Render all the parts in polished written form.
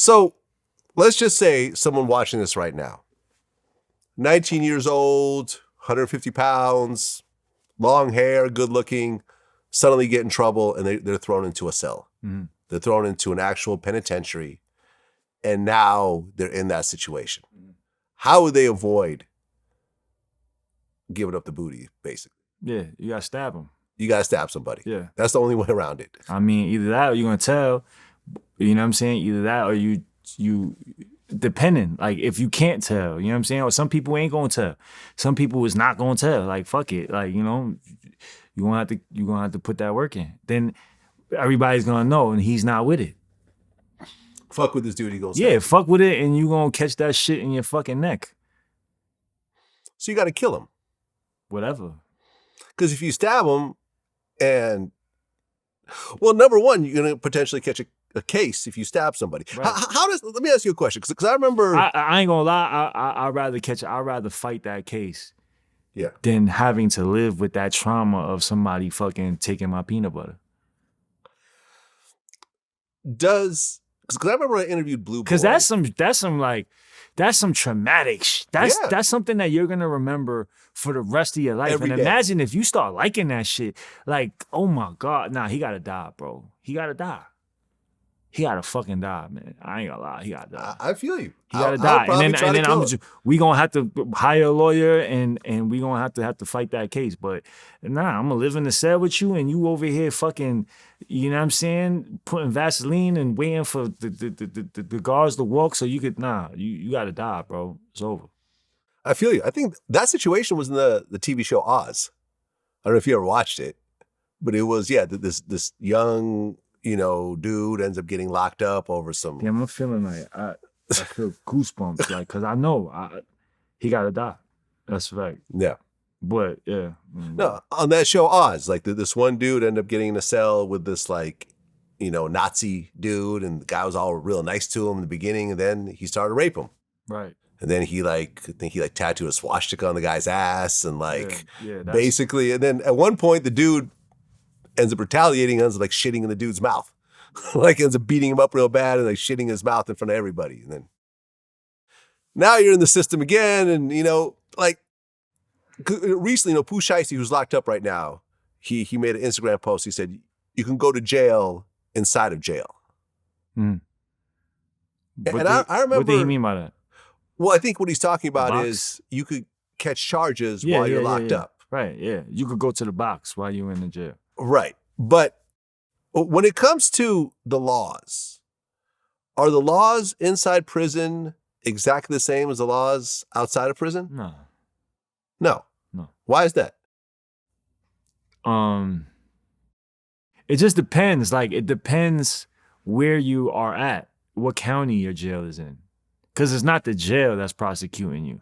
So let's just say someone watching this right now, 19 years old, 150 pounds, long hair, good looking, suddenly get in trouble and they're thrown into a cell. Mm-hmm. They're thrown into an actual penitentiary, and now they're in that situation. Mm-hmm. How would they avoid giving up the booty, basically? Yeah, you gotta stab them. You gotta stab somebody. Yeah. That's the only way around it. I mean, either that or you're gonna tell, you know what I'm saying? Either that or you depending, like if you can't tell, you know what I'm saying? Or some people ain't gonna tell. Some people is not gonna tell. Like, fuck it. Like, you know, you're gonna have to put that work in. Then everybody's gonna know and he's not with it. Fuck with this dude, he goes. Yeah, fuck with it and you gonna catch that shit in your fucking neck. So you gotta kill him. Whatever. Because if you stab him and, well, number one, you're going to potentially catch a case if you stab somebody. Right. Let me ask you a question. Because I remember. I ain't gonna lie, I'd rather fight that case. Yeah. Than having to live with that trauma of somebody fucking taking my peanut butter. Because I remember I interviewed Blue Boy. Because that's some traumatic shit. That's something that you're gonna remember for the rest of your life. Every and day. Imagine if you start liking that shit. Like, oh my God, nah, he gotta die, bro. He gotta die. He gotta fucking die, man. I ain't gonna lie, he gotta die. I feel you. He gotta die, and then we gonna have to hire a lawyer, and we gonna have to fight that case. But nah, I'm gonna live in the cell with you, and you over here fucking, you know what I'm saying, putting Vaseline and waiting for the guards to walk so you could. Nah, you gotta die, bro. It's over. I feel you. I think that situation was in the TV show Oz. I don't know if you ever watched it, but it was this young, you know, dude ends up getting locked up over some. Yeah, I'm feeling like I feel goosebumps, like, cause I know he gotta die. That's a fact. Yeah. But yeah. No, on that show Oz, like this one dude ended up getting in a cell with this, like, you know, Nazi dude, and the guy was all real nice to him in the beginning, and then he started to rape him. Right. And then I think he tattooed a swastika on the guy's ass, and basically, and then at one point the dude ends up retaliating, ends up like shitting in the dude's mouth. Like ends up beating him up real bad and like shitting in his mouth in front of everybody. And then now you're in the system again. And, you know, like recently, you know, Pooh Shiesty, who's locked up right now, he made an Instagram post. He said, you can go to jail inside of jail. Mm. And I remember. What do you mean by that? Well, I think what he's talking about is you could catch charges while you're locked up. Right, yeah. You could go to the box while you're in the jail. Right. But when it comes to the laws, are the laws inside prison exactly the same as the laws outside of prison? No. No. No. Why is that? It just depends. Like, it depends where you are at, what county your jail is in. Because it's not the jail that's prosecuting you.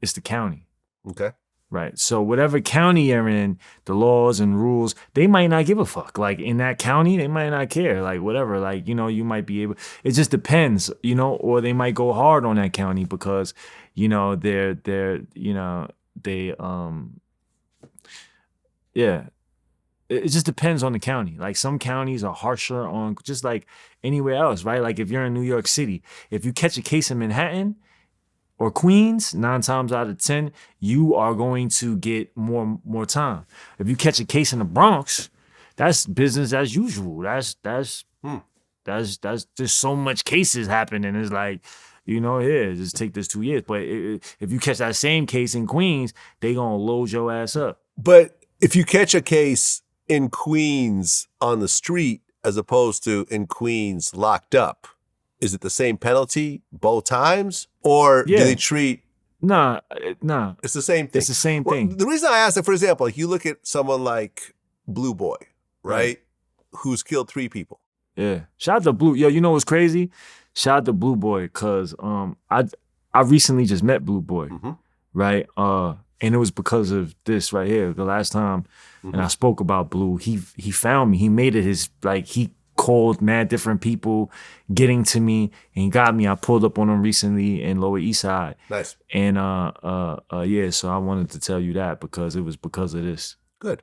It's the county. Okay. Right. So whatever county you're in, the laws and rules, they might not give a fuck. Like in that county, they might not care. Like whatever. Like, you know, you might be able, it just depends, you know, or they might go hard on that county because, you know, it just depends on the county. Like some counties are harsher on just like anywhere else, right? Like if you're in New York City, if you catch a case in Manhattan or Queens, 9 times out of 10, you are going to get more time. If you catch a case in the Bronx, that's business as usual. That's there's so much cases happening. It's like, you know, here, just take this 2 years. But if you catch that same case in Queens, they gonna load your ass up. But if you catch a case in Queens on the street as opposed to in Queens locked up, is it the same penalty both times? Or do they treat... Nah. It's the same thing. It's the same thing. The reason I asked that, for example, like you look at someone like Blue Boy, right? Who's killed 3 people. Yeah. Shout out to Blue. Yo, you know what's crazy? Shout out to Blue Boy, because I recently just met Blue Boy, right? And it was because of this right here. The last time, and I spoke about Blue, he found me. He made it his, like, he called mad different people getting to me, and he got me. I pulled up on him recently in Lower East Side. Nice. And so I wanted to tell you that because it was because of this. Good.